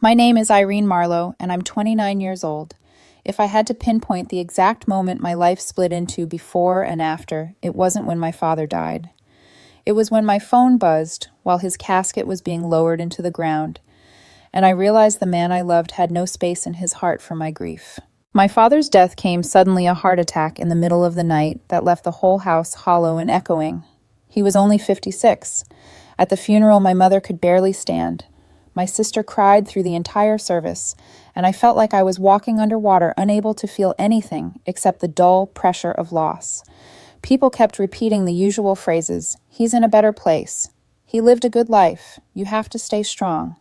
My name is Irene Marlowe, and I'm 29 years old. If I had to pinpoint the exact moment my life split into before and after, it wasn't when my father died. It was when my phone buzzed while his casket was being lowered into the ground, and I realized the man I loved had no space in his heart for my grief. My father's death came suddenly, a heart attack in the middle of the night that left the whole house hollow and echoing. He was only 56. At the funeral, my mother could barely stand. My sister cried through the entire service, and I felt like I was walking underwater, unable to feel anything except the dull pressure of loss. People kept repeating the usual phrases: "He's in a better place. He lived a good life. You have to stay strong."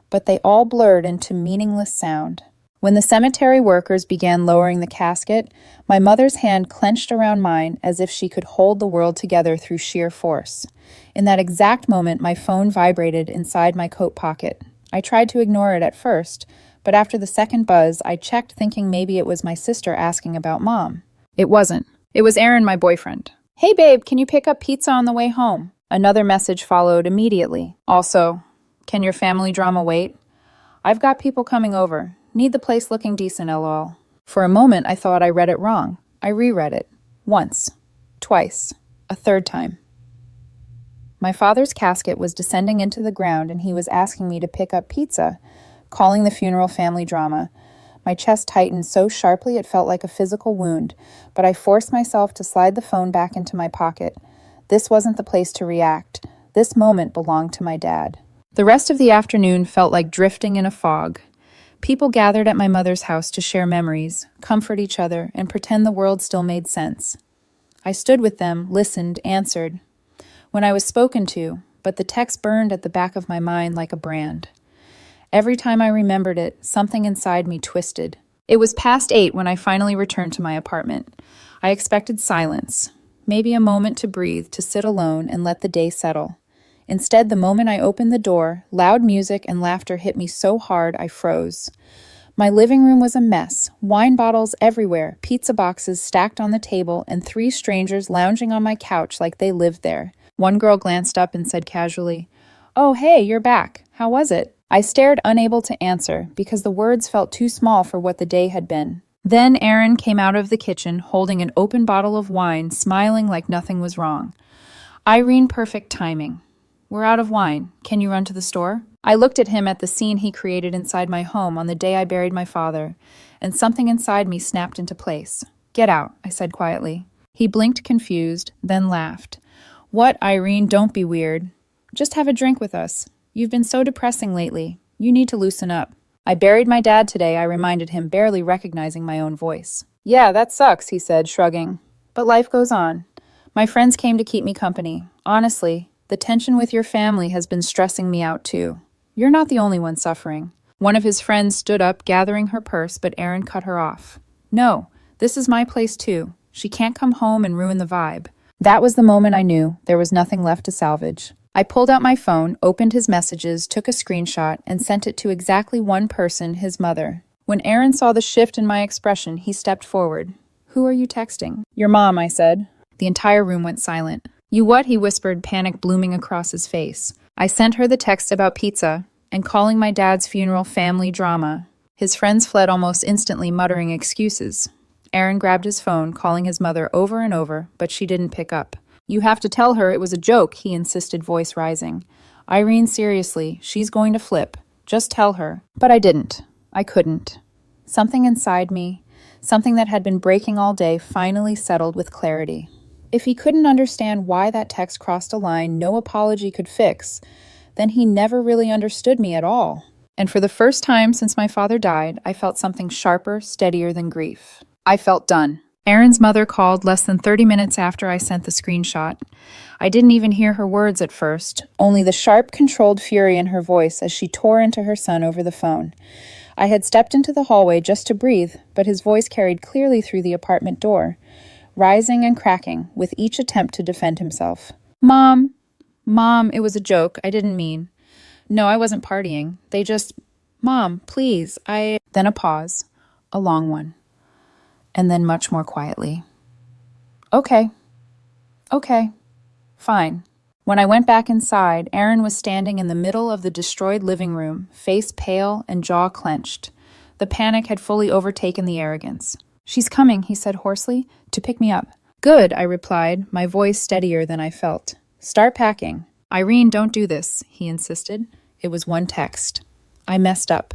But they all blurred into meaningless sound. When the cemetery workers began lowering the casket, my mother's hand clenched around mine as if she could hold the world together through sheer force. In that exact moment, my phone vibrated inside my coat pocket. I tried to ignore it at first, but after the second buzz, I checked, thinking maybe it was my sister asking about Mom. It wasn't. It was Aaron, my boyfriend. "Hey babe, can you pick up pizza on the way home?" Another message followed immediately. Also, "Can your family drama wait? I've got people coming over. Need the place looking decent, lol." For a moment, I thought I read it wrong. I reread it. Once. Twice. A third time. My father's casket was descending into the ground, and he was asking me to pick up pizza, calling the funeral family drama. My chest tightened so sharply it felt like a physical wound, but I forced myself to slide the phone back into my pocket. This wasn't the place to react. This moment belonged to my dad. The rest of the afternoon felt like drifting in a fog. People gathered at my mother's house to share memories, comfort each other, and pretend the world still made sense. I stood with them, listened, answered. When I was spoken to, but the text burned at the back of my mind like a brand. Every time I remembered it, something inside me twisted. It was past 8 when I finally returned to my apartment. I expected silence, maybe a moment to breathe, to sit alone and let the day settle. Instead, the moment I opened the door, loud music and laughter hit me so hard I froze. My living room was a mess, wine bottles everywhere, pizza boxes stacked on the table, and 3 strangers lounging on my couch like they lived there. One girl glanced up and said casually, "Oh, hey, you're back. How was it?" I stared, unable to answer, because the words felt too small for what the day had been. Then Aaron came out of the kitchen, holding an open bottle of wine, smiling like nothing was wrong. "Irene, perfect timing. We're out of wine. Can you run to the store?" I looked at him, at the scene he created inside my home on the day I buried my father, and something inside me snapped into place. "Get out," I said quietly. He blinked confused, then laughed. "What, Irene? Don't be weird. Just have a drink with us. You've been so depressing lately. You need to loosen up." "I buried my dad today," I reminded him, barely recognizing my own voice. "Yeah, that sucks," he said, shrugging. "But life goes on. My friends came to keep me company. Honestly, the tension with your family has been stressing me out too. You're not the only one suffering." One of his friends stood up, gathering her purse, but Aaron cut her off. "No, this is my place too. She can't come home and ruin the vibe." That was the moment I knew there was nothing left to salvage. I pulled out my phone, opened his messages, took a screenshot, and sent it to exactly one person, his mother. When Aaron saw the shift in my expression, he stepped forward. "Who are you texting?" "Your mom," I said. The entire room went silent. "You what?" he whispered, panic blooming across his face. I sent her the text about pizza and calling my dad's funeral family drama. His friends fled almost instantly, muttering excuses. Aaron grabbed his phone, calling his mother over and over, but she didn't pick up. "You have to tell her it was a joke," he insisted, voice rising. "Irene, seriously, she's going to flip. Just tell her." But I didn't. I couldn't. Something inside me, something that had been breaking all day, finally settled with clarity. If he couldn't understand why that text crossed a line no apology could fix, then he never really understood me at all. And for the first time since my father died, I felt something sharper, steadier than grief. I felt done. Aaron's mother called less than 30 minutes after I sent the screenshot. I didn't even hear her words at first, only the sharp, controlled fury in her voice as she tore into her son over the phone. I had stepped into the hallway just to breathe, but his voice carried clearly through the apartment door, rising and cracking with each attempt to defend himself. Mom, it was a joke. I didn't mean. No, I wasn't partying. They just, Mom, please, Then a pause, a long one, and then much more quietly. Okay, fine. When I went back inside, Aaron was standing in the middle of the destroyed living room, face pale and jaw clenched. The panic had fully overtaken the arrogance. "She's coming," he said hoarsely, "to pick me up." "Good," I replied, my voice steadier than I felt. "Start packing." "Irene, don't do this," he insisted. It was one text. "I messed up.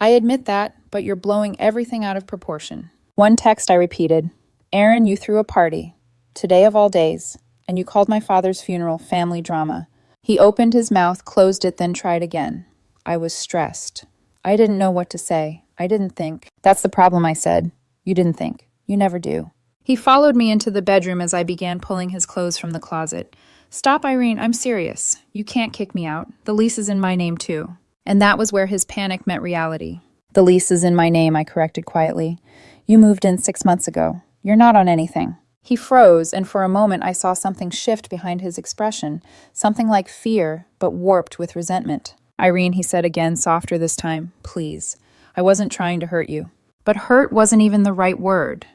I admit that, but you're blowing everything out of proportion." One text I repeated. "Aaron, you threw a party. Today of all days. And you called my father's funeral family drama." He opened his mouth, closed it, then tried again. I was stressed. I didn't know what to say. I didn't think. "That's the problem," I said. "You didn't think. You never do." He followed me into the bedroom as I began pulling his clothes from the closet. "Stop, Irene, I'm serious. You can't kick me out. The lease is in my name, too." And that was where his panic met reality. "The lease is in my name," I corrected quietly. "You moved in 6 months ago. You're not on anything." He froze, and for a moment I saw something shift behind his expression, something like fear, but warped with resentment. "Irene," he said again, softer this time, "please. I wasn't trying to hurt you." But hurt wasn't even the right word.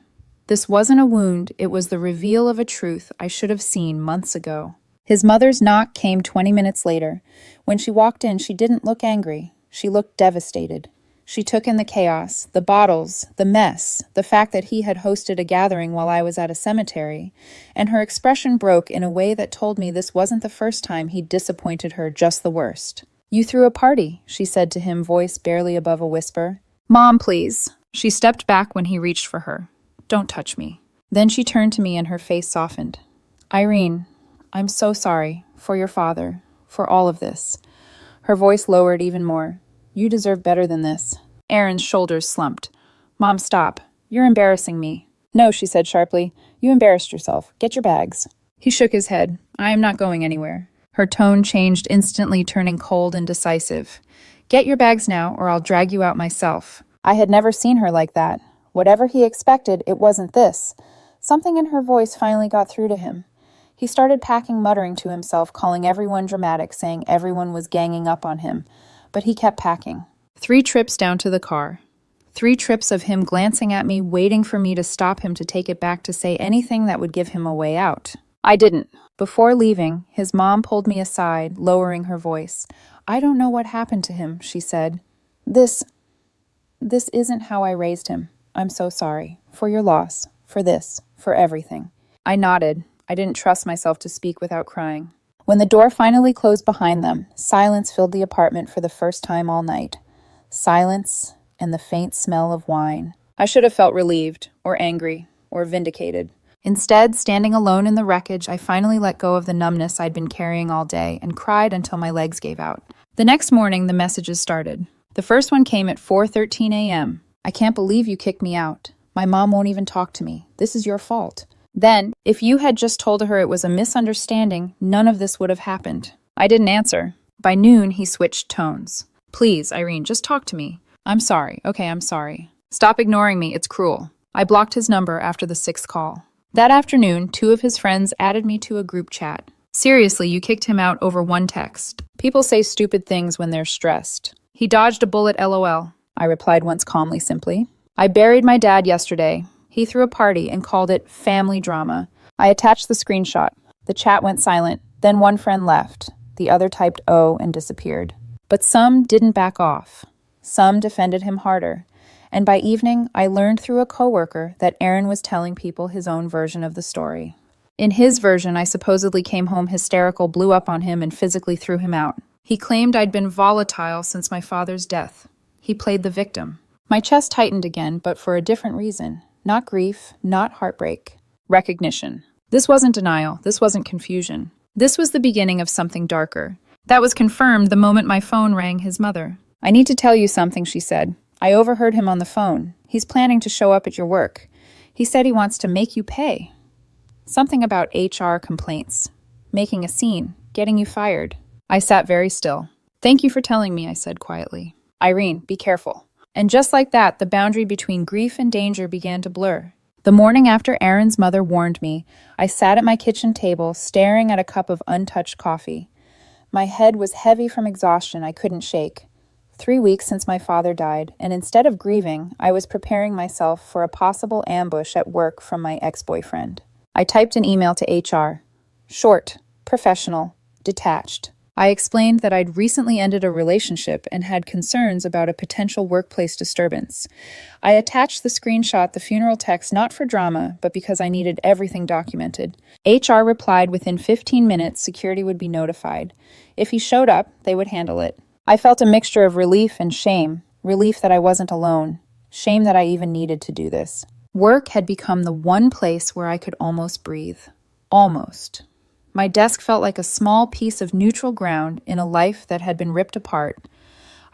This wasn't a wound, it was the reveal of a truth I should have seen months ago. His mother's knock came 20 minutes later. When she walked in, she didn't look angry. She looked devastated. She took in the chaos, the bottles, the mess, the fact that he had hosted a gathering while I was at a cemetery, and her expression broke in a way that told me this wasn't the first time he'd disappointed her, just the worst. "You threw a party," she said to him, voice barely above a whisper. "Mom, please." She stepped back when he reached for her. "Don't touch me." Then she turned to me and her face softened. "Irene, I'm so sorry, for your father, for all of this." Her voice lowered even more. "You deserve better than this." Aaron's shoulders slumped. "Mom, stop. You're embarrassing me." "No," she said sharply. "You embarrassed yourself. Get your bags." He shook his head. "I am not going anywhere." Her tone changed instantly, turning cold and decisive. "Get your bags now, or I'll drag you out myself." I had never seen her like that. Whatever he expected, it wasn't this. Something in her voice finally got through to him. He started packing, muttering to himself, calling everyone dramatic, saying everyone was ganging up on him. But he kept packing. 3 trips down to the car. 3 trips of him glancing at me, waiting for me to stop him to take it back, to say anything that would give him a way out. I didn't. Before leaving, his mom pulled me aside, lowering her voice. "I don't know what happened to him," she said. This isn't how I raised him. I'm so sorry. For your loss. For this. For everything." I nodded. I didn't trust myself to speak without crying. When the door finally closed behind them, silence filled the apartment for the first time all night. Silence and the faint smell of wine. I should have felt relieved, or angry, or vindicated. Instead, standing alone in the wreckage, I finally let go of the numbness I'd been carrying all day and cried until my legs gave out. The next morning, the messages started. The first one came at 4:13 a.m. "I can't believe you kicked me out. My mom won't even talk to me. This is your fault." Then, "If you had just told her it was a misunderstanding, none of this would have happened." I didn't answer. By noon, he switched tones. "Please, Irene, just talk to me." "I'm sorry. Okay, I'm sorry." "Stop ignoring me. It's cruel." I blocked his number after the 6th call. That afternoon, 2 of his friends added me to a group chat. "Seriously, you kicked him out over one text. People say stupid things when they're stressed." "He dodged a bullet, LOL." I replied once calmly, simply. "I buried my dad yesterday. He threw a party and called it family drama." I attached the screenshot. The chat went silent. Then one friend left. The other typed "oh" and disappeared. But some didn't back off. Some defended him harder. And by evening, I learned through a coworker that Aaron was telling people his own version of the story. In his version, I supposedly came home hysterical, blew up on him, and physically threw him out. He claimed I'd been volatile since my father's death. He played the victim. My chest tightened again, but for a different reason. Not grief, not heartbreak. Recognition. This wasn't denial. This wasn't confusion. This was the beginning of something darker. That was confirmed the moment my phone rang his mother. "I need to tell you something," she said. "I overheard him on the phone. He's planning to show up at your work. He said he wants to make you pay. Something about HR complaints. Making a scene. Getting you fired." I sat very still. "Thank you for telling me," I said quietly. "Irene, be careful." And just like that, the boundary between grief and danger began to blur. The morning after Aaron's mother warned me, I sat at my kitchen table, staring at a cup of untouched coffee. My head was heavy from exhaustion I couldn't shake. 3 weeks since my father died, and instead of grieving, I was preparing myself for a possible ambush at work from my ex-boyfriend. I typed an email to HR. Short, professional, detached. I explained that I'd recently ended a relationship and had concerns about a potential workplace disturbance. I attached the screenshot, the funeral text, not for drama, but because I needed everything documented. HR replied within 15 minutes security would be notified. If he showed up, they would handle it. I felt a mixture of relief and shame. Relief that I wasn't alone. Shame that I even needed to do this. Work had become the one place where I could almost breathe. Almost. My desk felt like a small piece of neutral ground in a life that had been ripped apart.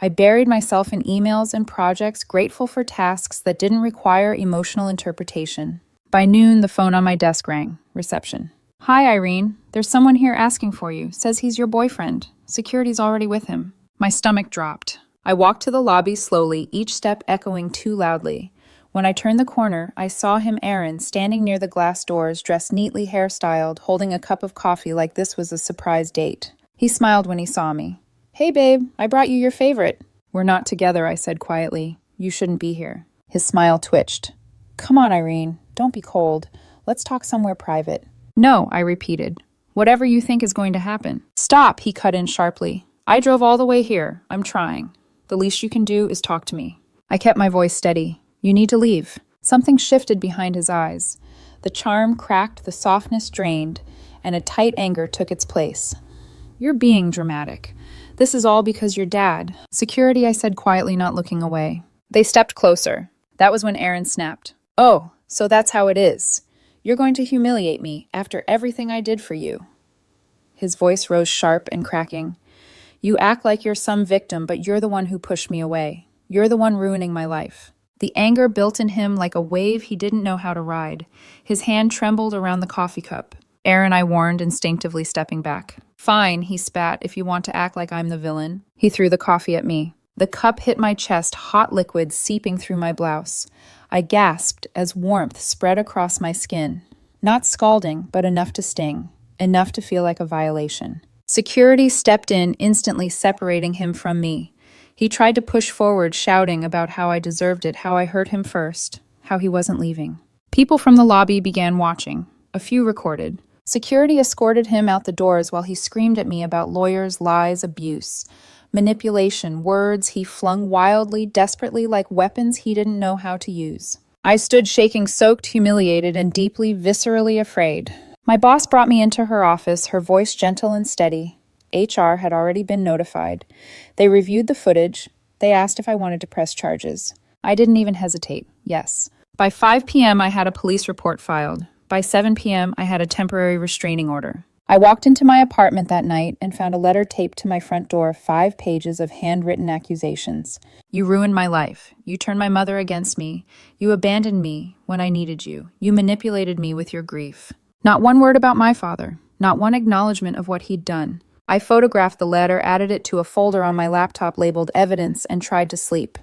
I buried myself in emails and projects, grateful for tasks that didn't require emotional interpretation. By noon, the phone on my desk rang. Reception. "Hi, Irene. There's someone here asking for you. Says he's your boyfriend. Security's already with him." My stomach dropped. I walked to the lobby slowly, each step echoing too loudly. When I turned the corner, I saw him, Aaron, standing near the glass doors, dressed neatly hairstyled, holding a cup of coffee like this was a surprise date. He smiled when he saw me. "Hey, babe, I brought you your favorite." "We're not together," I said quietly. "You shouldn't be here." His smile twitched. "Come on, Irene. Don't be cold. Let's talk somewhere private." "No," I repeated. "Whatever you think is going to happen." "Stop," he cut in sharply. "I drove all the way here. I'm trying. The least you can do is talk to me." I kept my voice steady. "You need to leave." Something shifted behind his eyes. The charm cracked, the softness drained, and a tight anger took its place. "You're being dramatic. This is all because your dad." "Security," I said quietly, not looking away. They stepped closer. That was when Aaron snapped. "Oh, so that's how it is. You're going to humiliate me after everything I did for you." His voice rose sharp and cracking. "You act like you're some victim, but you're the one who pushed me away. You're the one ruining my life." The anger built in him like a wave he didn't know how to ride. His hand trembled around the coffee cup. "Aaron," I warned, instinctively stepping back. "Fine," he spat, "if you want to act like I'm the villain." He threw the coffee at me. The cup hit my chest, hot liquid seeping through my blouse. I gasped as warmth spread across my skin. Not scalding, but enough to sting. Enough to feel like a violation. Security stepped in, instantly separating him from me. He tried to push forward, shouting about how I deserved it, how I hurt him first, how he wasn't leaving. People from the lobby began watching. A few recorded. Security escorted him out the doors while he screamed at me about lawyers, lies, abuse, manipulation, words he flung wildly, desperately, like weapons he didn't know how to use. I stood shaking, soaked, humiliated, and deeply, viscerally afraid. My boss brought me into her office, her voice gentle and steady. HR had already been notified. They reviewed the footage. They asked if I wanted to press charges. I didn't even hesitate. Yes. By 5 p.m., I had a police report filed. By 7 p.m., I had a temporary restraining order. I walked into my apartment that night and found a letter taped to my front door, 5 pages of handwritten accusations. "You ruined my life. You turned my mother against me. You abandoned me when I needed you. You manipulated me with your grief." Not one word about my father. Not one acknowledgement of what he'd done. I photographed the letter, added it to a folder on my laptop labeled Evidence, and tried to sleep.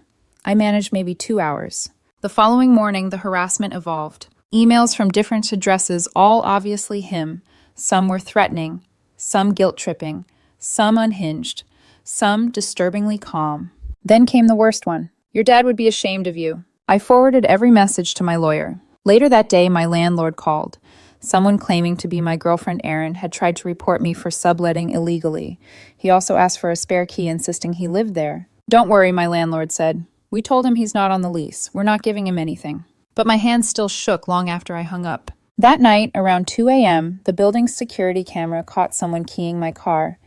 I managed maybe 2 hours. The following morning, the harassment evolved. Emails from different addresses, all obviously him. Some were threatening, some guilt-tripping, some unhinged, some disturbingly calm. Then came the worst one. "Your dad would be ashamed of you." I forwarded every message to my lawyer. Later that day, my landlord called. Someone claiming to be my girlfriend Erin had tried to report me for subletting illegally. He also asked for a spare key, insisting he lived there. "Don't worry," my landlord said. "We told him he's not on the lease. We're not giving him anything." But my hands still shook long after I hung up. That night, around 2 a.m., the building's security camera caught someone keying my car.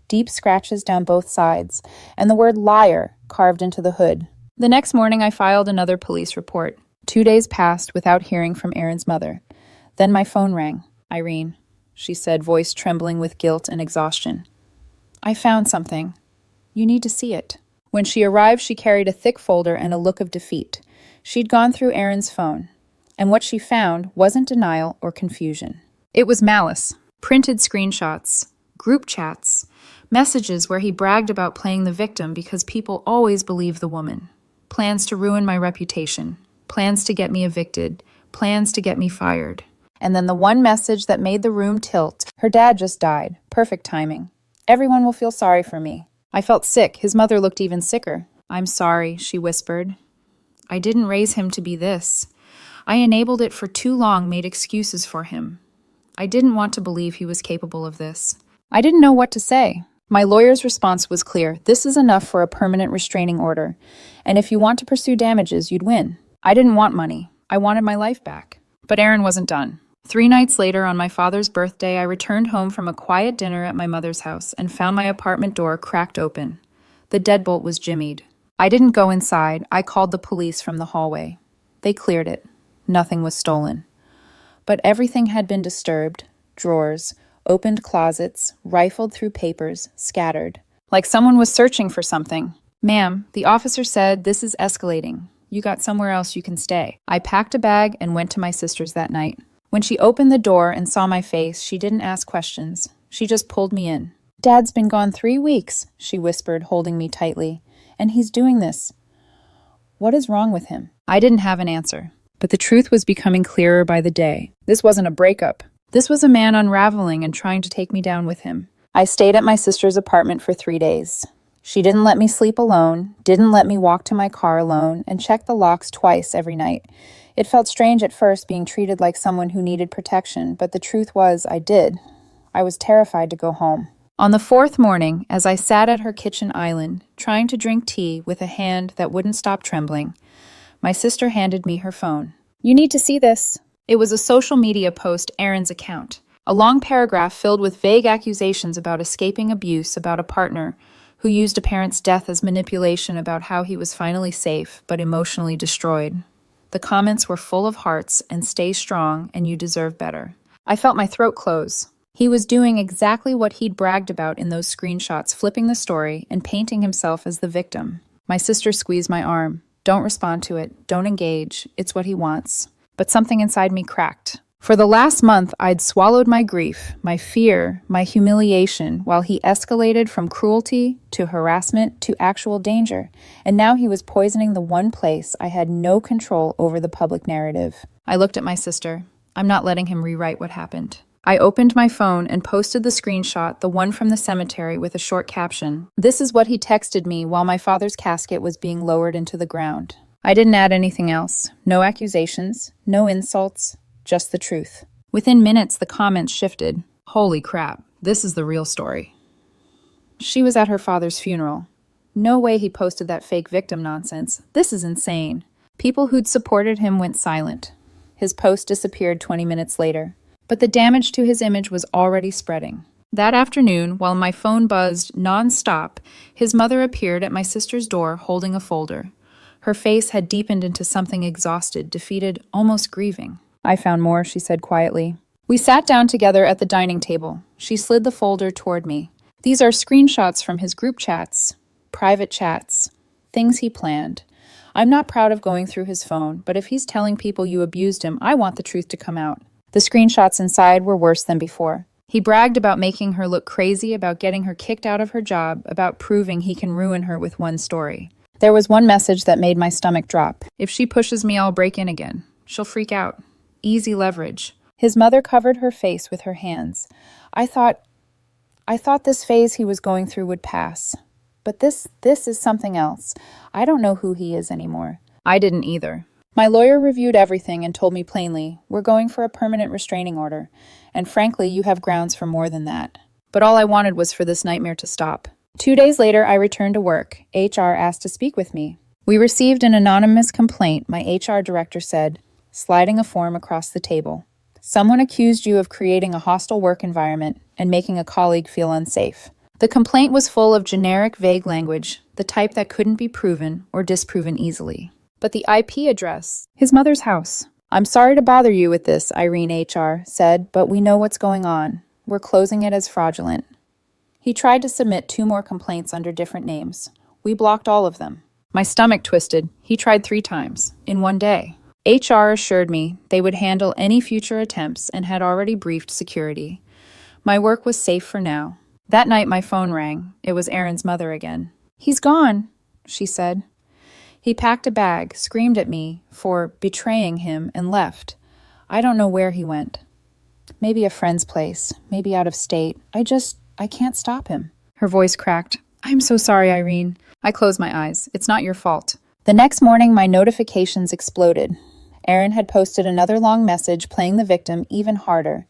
Deep scratches down both sides, and the word liar carved into the hood. The next morning, I filed another police report. 2 days passed without hearing from Aaron's mother. Then my phone rang. "Irene," she said, voice trembling with guilt and exhaustion. "I found something. You need to see it." When she arrived, she carried a thick folder and a look of defeat. She'd gone through Aaron's phone, and what she found wasn't denial or confusion. It was malice. Printed screenshots, group chats, messages where he bragged about playing the victim because people always believe the woman. Plans to ruin my reputation. Plans to get me evicted. Plans to get me fired. And then the one message that made the room tilt. Her dad just died. Perfect timing. Everyone will feel sorry for me. I felt sick. His mother looked even sicker. "I'm sorry," she whispered. "I didn't raise him to be this. I enabled it for too long, made excuses for him. I didn't want to believe he was capable of this." I didn't know what to say. My lawyer's response was clear. This is enough for a permanent restraining order. And if you want to pursue damages, you'd win. I didn't want money. I wanted my life back. But Aaron wasn't done. 3 nights later, on my father's birthday, I returned home from a quiet dinner at my mother's house and found my apartment door cracked open. The deadbolt was jimmied. I didn't go inside. I called the police from the hallway. They cleared it. Nothing was stolen. But everything had been disturbed. Drawers, opened closets, rifled through papers, scattered. Like someone was searching for something. Ma'am, the officer said, this is escalating. You got somewhere else you can stay. I packed a bag and went to my sister's that night. When she opened the door and saw my face, she didn't ask questions. She just pulled me in. Dad's been gone 3 weeks, she whispered, holding me tightly. And he's doing this. What is wrong with him? I didn't have an answer. But the truth was becoming clearer by the day. This wasn't a breakup. This was a man unraveling and trying to take me down with him. I stayed at my sister's apartment for 3 days. She didn't let me sleep alone, didn't let me walk to my car alone, and checked the locks twice every night. It felt strange at first being treated like someone who needed protection, but the truth was I did. I was terrified to go home. On the 4th morning, as I sat at her kitchen island, trying to drink tea with a hand that wouldn't stop trembling, my sister handed me her phone. You need to see this. It was a social media post, Aaron's account. A long paragraph filled with vague accusations about escaping abuse, about a partner who used a parent's death as manipulation, about how he was finally safe, but emotionally destroyed. The comments were full of hearts and stay strong and you deserve better. I felt my throat close. He was doing exactly what he'd bragged about in those screenshots, flipping the story and painting himself as the victim. My sister squeezed my arm. Don't respond to it. Don't engage. It's what he wants. But something inside me cracked. For the last month, I'd swallowed my grief, my fear, my humiliation, while he escalated from cruelty to harassment to actual danger. And now he was poisoning the one place I had no control over, the public narrative. I looked at my sister. I'm not letting him rewrite what happened. I opened my phone and posted the screenshot, the one from the cemetery, with a short caption. This is what he texted me while my father's casket was being lowered into the ground. I didn't add anything else. No accusations, no insults, just the truth. Within minutes, the comments shifted. Holy crap, this is the real story. She was at her father's funeral. No way he posted that fake victim nonsense. This is insane. People who'd supported him went silent. His post disappeared 20 minutes later. But the damage to his image was already spreading. That afternoon, while my phone buzzed non-stop, his mother appeared at my sister's door holding a folder. Her face had deepened into something exhausted, defeated, almost grieving. I found more, she said quietly. We sat down together at the dining table. She slid the folder toward me. These are screenshots from his group chats, private chats, things he planned. I'm not proud of going through his phone, but if he's telling people you abused him, I want the truth to come out. The screenshots inside were worse than before. He bragged about making her look crazy, about getting her kicked out of her job, about proving he can ruin her with one story. There was one message that made my stomach drop. If she pushes me, I'll break in again. She'll freak out. Easy leverage. His mother covered her face with her hands. I thought this phase he was going through would pass. But this is something else. I don't know who he is anymore. I didn't either. My lawyer reviewed everything and told me plainly, we're going for a permanent restraining order, and frankly, you have grounds for more than that. But all I wanted was for this nightmare to stop. 2 days later, I returned to work. HR asked to speak with me. We received an anonymous complaint, my HR director said, sliding a form across the table. Someone accused you of creating a hostile work environment and making a colleague feel unsafe. The complaint was full of generic, vague language, the type that couldn't be proven or disproven easily. But the IP address, his mother's house. I'm sorry to bother you with this, Irene HR said, but we know what's going on. We're closing it as fraudulent. He tried to submit 2 more complaints under different names. We blocked all of them. My stomach twisted. He tried 3 times, in one day. HR assured me they would handle any future attempts and had already briefed security. My work was safe for now. That night my phone rang. It was Aaron's mother again. He's gone, she said. He packed a bag, screamed at me for betraying him, and left. I don't know where he went. Maybe a friend's place, maybe out of state. I can't stop him. Her voice cracked. I'm so sorry, Irene. I closed my eyes. It's not your fault. The next morning, my notifications exploded. Aaron had posted another long message playing the victim even harder.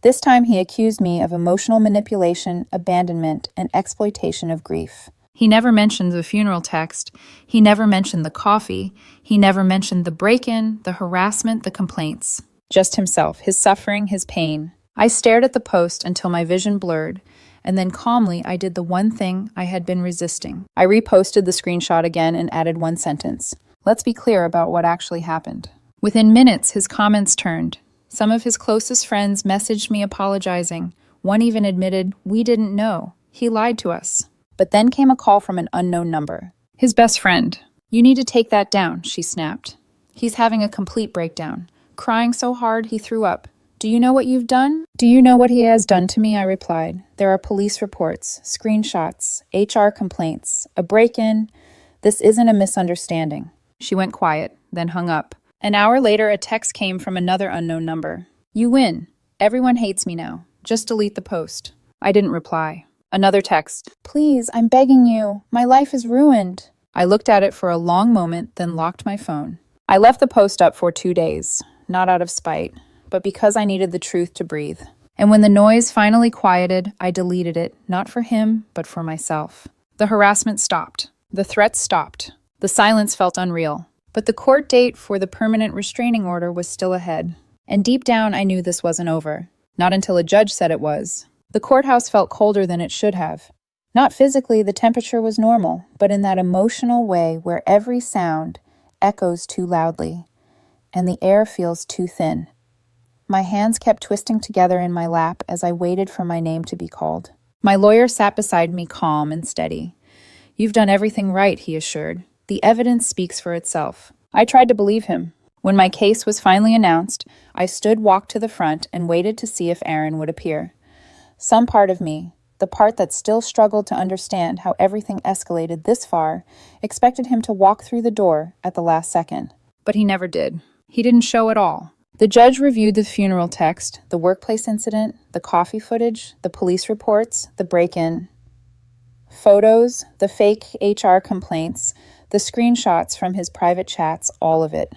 This time he accused me of emotional manipulation, abandonment, and exploitation of grief. He never mentioned the funeral text. He never mentioned the coffee. He never mentioned the break-in, the harassment, the complaints. Just himself, his suffering, his pain. I stared at the post until my vision blurred, and then calmly I did the one thing I had been resisting. I reposted the screenshot again and added one sentence. Let's be clear about what actually happened. Within minutes, his comments turned. Some of his closest friends messaged me apologizing. One even admitted, "We didn't know. He lied to us." But then came a call from an unknown number. His best friend. "You need to take that down," she snapped. "He's having a complete breakdown. Crying so hard he threw up. Do you know what you've done?" "Do you know what he has done to me?" I replied. "There are police reports, screenshots, HR complaints, a break-in. This isn't a misunderstanding." She went quiet, then hung up. An hour later, a text came from another unknown number. "You win. Everyone hates me now. Just delete the post." I didn't reply. Another text. "Please, I'm begging you. My life is ruined." I looked at it for a long moment, then locked my phone. I left the post up for 2 days, not out of spite, but because I needed the truth to breathe. And when the noise finally quieted, I deleted it, not for him, but for myself. The harassment stopped. The threats stopped. The silence felt unreal. But the court date for the permanent restraining order was still ahead. And deep down, I knew this wasn't over. Not until a judge said it was. The courthouse felt colder than it should have. Not physically, the temperature was normal, but in that emotional way where every sound echoes too loudly, and the air feels too thin. My hands kept twisting together in my lap as I waited for my name to be called. My lawyer sat beside me, calm and steady. "You've done everything right," he assured. "The evidence speaks for itself." I tried to believe him. When my case was finally announced, I walked to the front and waited to see if Aaron would appear. Some part of me, the part that still struggled to understand how everything escalated this far, expected him to walk through the door at the last second. But he never did. He didn't show at all. The judge reviewed the funeral text, the workplace incident, the coffee footage, the police reports, the break-in photos, the fake HR complaints, the screenshots from his private chats, all of it.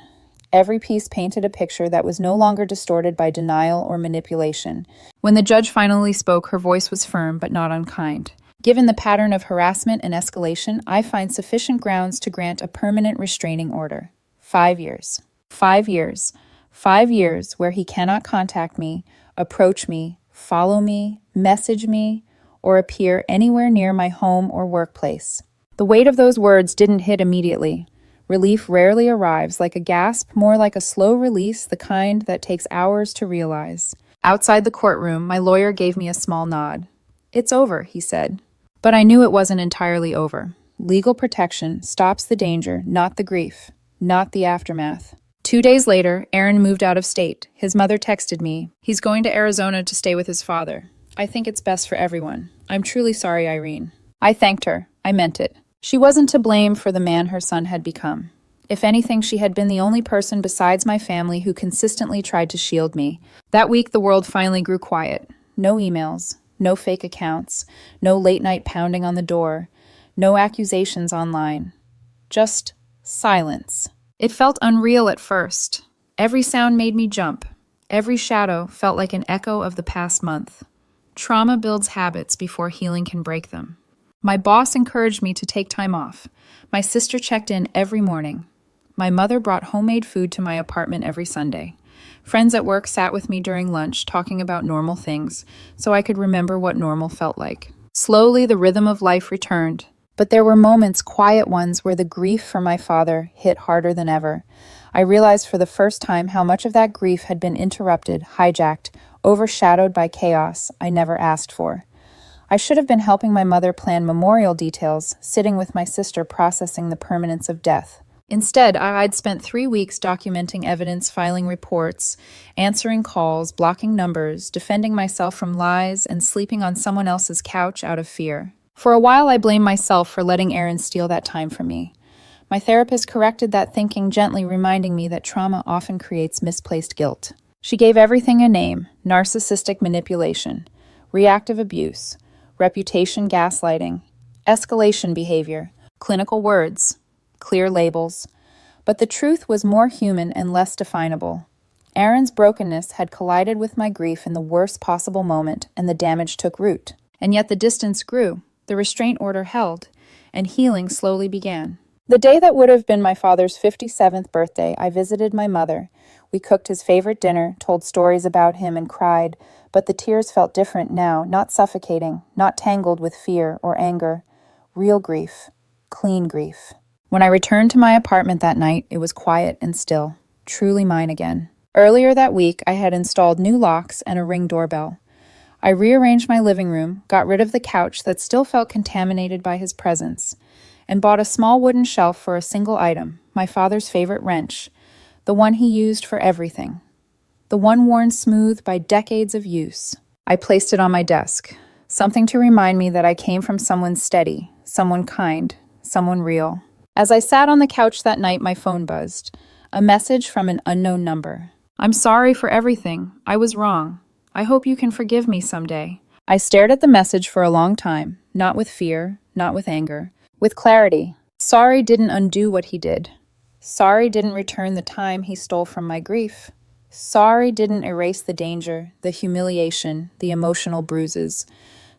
Every piece painted a picture that was no longer distorted by denial or manipulation. When the judge finally spoke, her voice was firm but not unkind. "Given the pattern of harassment and escalation, I find sufficient grounds to grant a permanent restraining order. 5 years. 5 years. 5 years where he cannot contact me, approach me, follow me, message me, or appear anywhere near my home or workplace." The weight of those words didn't hit immediately. Relief rarely arrives, like a gasp, more like a slow release, the kind that takes hours to realize. Outside the courtroom, my lawyer gave me a small nod. "It's over," he said. But I knew it wasn't entirely over. Legal protection stops the danger, not the grief, not the aftermath. 2 days later, Aaron moved out of state. His mother texted me. "He's going to Arizona to stay with his father. I think it's best for everyone. I'm truly sorry, Irene." I thanked her. I meant it. She wasn't to blame for the man her son had become. If anything, she had been the only person besides my family who consistently tried to shield me. That week, the world finally grew quiet. No emails, no fake accounts, no late-night pounding on the door, no accusations online. Just silence. It felt unreal at first. Every sound made me jump. Every shadow felt like an echo of the past month. Trauma builds habits before healing can break them. My boss encouraged me to take time off. My sister checked in every morning. My mother brought homemade food to my apartment every Sunday. Friends at work sat with me during lunch talking about normal things, so I could remember what normal felt like. Slowly, the rhythm of life returned. But there were moments, quiet ones, where the grief for my father hit harder than ever. I realized for the first time how much of that grief had been interrupted, hijacked, overshadowed by chaos I never asked for. I should have been helping my mother plan memorial details, sitting with my sister processing the permanence of death. Instead, I'd spent 3 weeks documenting evidence, filing reports, answering calls, blocking numbers, defending myself from lies, and sleeping on someone else's couch out of fear. For a while, I blamed myself for letting Aaron steal that time from me. My therapist corrected that thinking gently, reminding me that trauma often creates misplaced guilt. She gave everything a name: narcissistic manipulation, reactive abuse, reputation gaslighting, escalation behavior, clinical words, clear labels. But the truth was more human and less definable. Aaron's brokenness had collided with my grief in the worst possible moment, and the damage took root. And yet the distance grew, the restraint order held, and healing slowly began. The day that would have been my father's 57th birthday, I visited my mother. We cooked his favorite dinner, told stories about him, and cried, but the tears felt different now, not suffocating, not tangled with fear or anger. Real grief, clean grief. When I returned to my apartment that night, it was quiet and still, truly mine again. Earlier that week, I had installed new locks and a Ring doorbell. I rearranged my living room, got rid of the couch that still felt contaminated by his presence, and bought a small wooden shelf for a single item, my father's favorite wrench, the one he used for everything, the one worn smooth by decades of use. I placed it on my desk, something to remind me that I came from someone steady, someone kind, someone real. As I sat on the couch that night, my phone buzzed, a message from an unknown number. "I'm sorry for everything. I was wrong. I hope you can forgive me someday." I stared at the message for a long time, not with fear, not with anger, with clarity. Sorry didn't undo what he did. Sorry didn't return the time he stole from my grief. Sorry didn't erase the danger, the humiliation, the emotional bruises.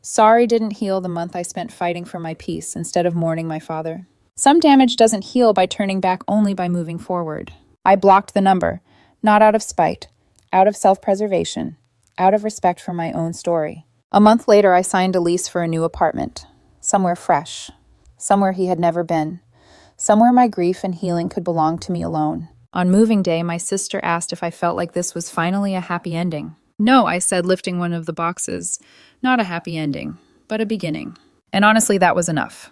Sorry didn't heal the month I spent fighting for my peace instead of mourning my father. Some damage doesn't heal by turning back, only by moving forward. I blocked the number, not out of spite, out of self-preservation, out of respect for my own story. A month later, I signed a lease for a new apartment, somewhere fresh, somewhere he had never been, somewhere my grief and healing could belong to me alone. On moving day, my sister asked if I felt like this was finally a happy ending. "No," I said, lifting one of the boxes. "Not a happy ending, but a beginning." And honestly, that was enough.